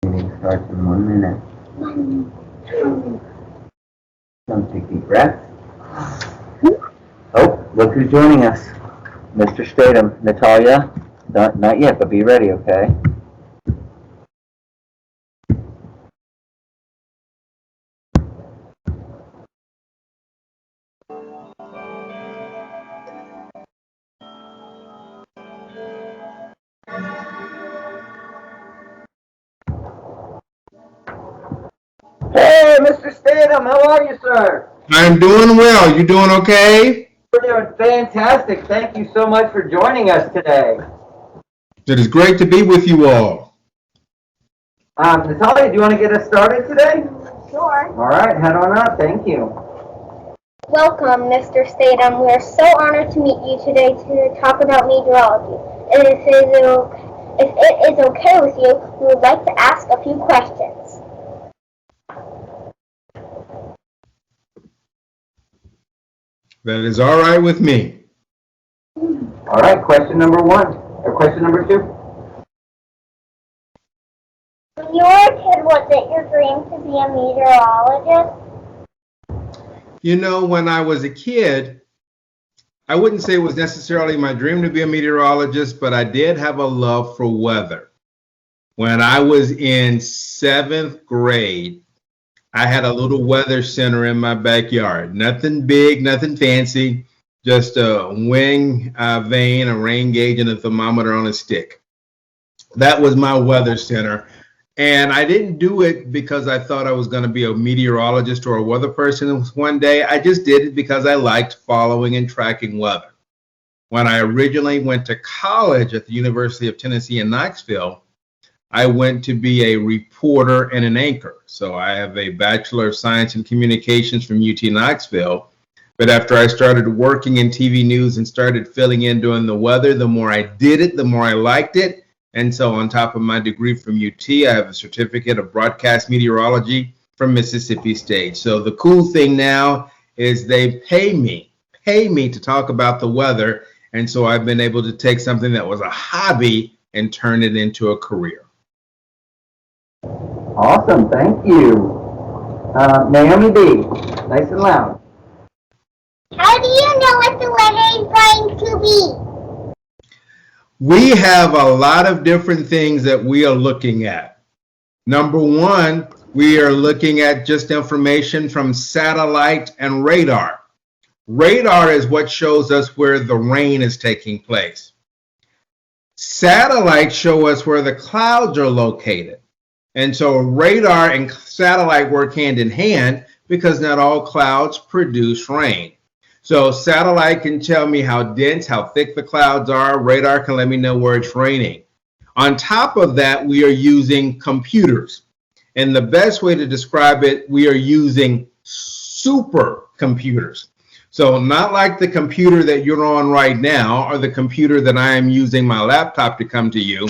Meeting starts in 1 minute. Don't take deep breaths. Oh, look who's joining us. Mr. Statham. Natalia? Not yet, but be ready, okay? Hey, Mr. Statham, how are you, sir? I'm doing well. You doing okay? We're doing fantastic. Thank you so much for joining us today. It is great to be with you all. Natalia, do you want to get us started today? Sure. All right, head on up. Thank you. Welcome, Mr. Statham. We are so honored to meet you today to talk about meteorology. If it is okay with you, we would like to ask a few questions. That is all right with me. All right, question number one. Or question number two. When you were a kid, was it your dream to be a meteorologist? You know, when I was a kid, I wouldn't say it was necessarily my dream to be a meteorologist, but I did have a love for weather. When I was in 7th grade, I had a little weather center in my backyard. Nothing big, nothing fancy, just a wind vane, a rain gauge, and a thermometer on a stick. That was my weather center. And I didn't do it because I thought I was going to be a meteorologist or a weather person one day. I just did it because I liked following and tracking weather. When I originally went to college at the University of Tennessee in Knoxville, I went to be a reporter and an anchor. So I have a Bachelor of Science in Communications from UT Knoxville. But after I started working in TV news and started filling in during the weather, the more I did it, the more I liked it. And so on top of my degree from UT, I have a certificate of broadcast meteorology from Mississippi State. So the cool thing now is they pay me to talk about the weather. And so I've been able to take something that was a hobby and turn it into a career. Awesome, thank you. Naomi B, nice and loud. How do you know what the weather is going to be? We have a lot of different things that we are looking at. Number one, we are looking at just information from satellite and radar. Radar is what shows us where the rain is taking place. Satellites show us where the clouds are located. And so radar and satellite work hand in hand because not all clouds produce rain. So satellite can tell me how dense, how thick the clouds are. Radar can let me know where it's raining. On top of that, we are using computers. And the best way to describe it, we are using supercomputers. So not like the computer that you're on right now or the computer that I am using my laptop to come to you.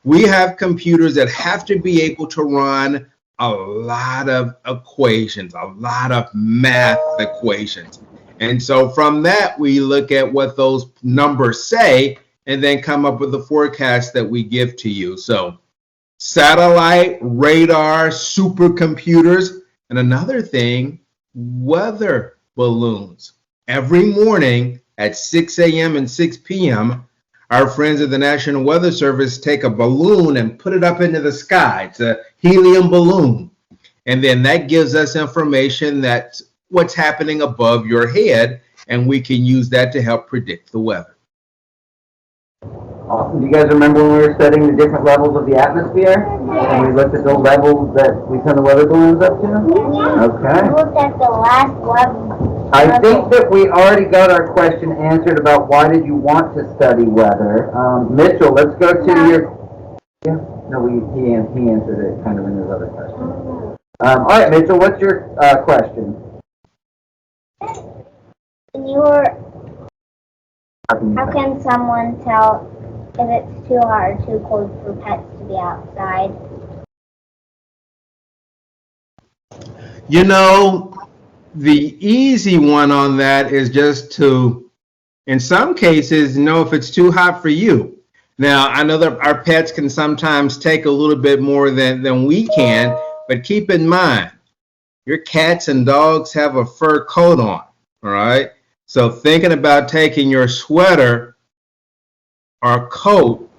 We have computers that have to be able to run a lot of equations, a lot of math equations. And so from that, we look at what those numbers say and then come up with the forecast that we give to you. So satellite, radar, supercomputers, and another thing, weather balloons. Every morning at 6 a.m. and 6 p.m., our friends at the National Weather Service take a balloon and put it up into the sky. It's a helium balloon. And then that gives us information that's what's happening above your head, and we can use that to help predict the weather. Awesome. Do you guys remember when we were studying the different levels of the atmosphere? And we looked at the levels that we send the weather balloons up to? Okay. Look at the last level. I think that we already got our question answered about why did you want to study weather. Mitchell, let's go to your... Yeah? No, he answered it kind of in his other question. All right, Mitchell, what's your question? How can someone tell if it's too hot or too cold for pets to be outside? You know, the easy one on that is just to, in some cases, know if it's too hot for you. Now, I know that our pets can sometimes take a little bit more than we can, but keep in mind, your cats and dogs have a fur coat on, all right? So thinking about taking your sweater or coat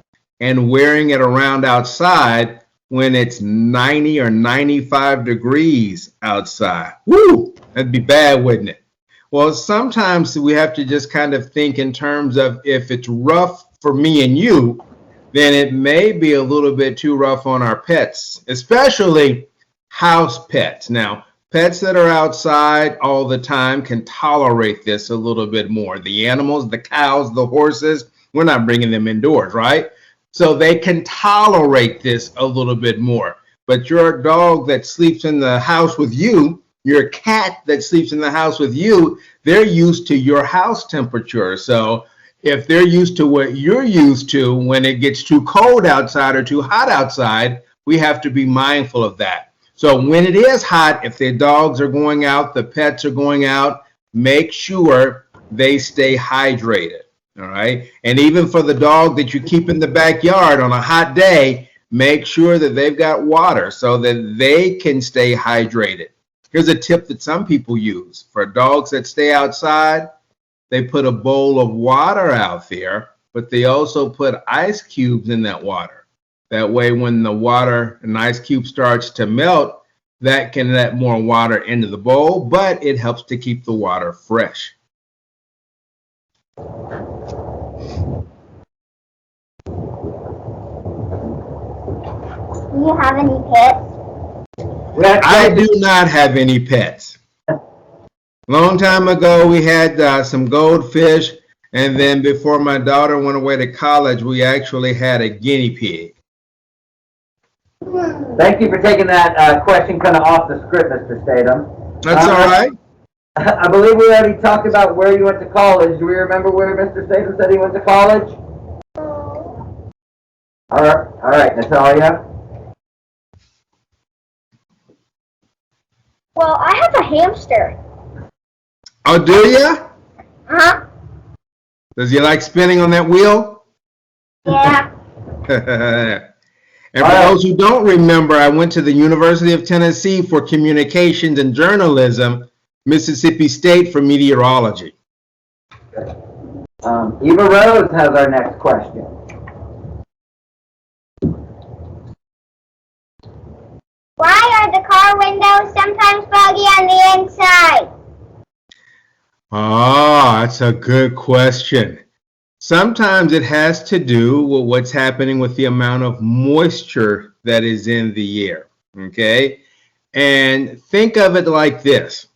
and wearing it around outside when it's 90 or 95 degrees outside. Woo! That'd be bad, wouldn't it? Well, sometimes we have to just kind of think in terms of if it's rough for me and you, then it may be a little bit too rough on our pets, especially house pets. Now, pets that are outside all the time can tolerate this a little bit more. The animals, the cows, the horses, we're not bringing them indoors, right? So they can tolerate this a little bit more. But your dog that sleeps in the house with you, your cat that sleeps in the house with you, they're used to your house temperature. So if they're used to what you're used to when it gets too cold outside or too hot outside, we have to be mindful of that. So when it is hot, if the dogs are going out, the pets are going out, make sure they stay hydrated. All right. And even for the dog that you keep in the backyard on a hot day, make sure that they've got water so that they can stay hydrated. Here's a tip that some people use. For dogs that stay outside, they put a bowl of water out there, but they also put ice cubes in that water. That way, when the water and ice cube starts to melt, that can let more water into the bowl, but it helps to keep the water fresh. Do you have any pets? I do not have any pets. Long time ago, we had some goldfish, and then before my daughter went away to college, we actually had a guinea pig. Thank you for taking that question kind of off the script, Mr. Statham. That's all right. I believe we already talked about where you went to college. Do we remember where Mr. Statham said he went to college? All right, Natalia. Well, I have a hamster. Oh, do ya? Uh-huh. Does he like spinning on that wheel? Yeah. And for those who don't remember, I went to the University of Tennessee for communications and journalism, Mississippi State for meteorology. Eva Rose has our next question. Why are the car windows sometimes foggy on the inside? Oh, that's a good question. Sometimes it has to do with what's happening with the amount of moisture that is in the air, okay? And think of it like this.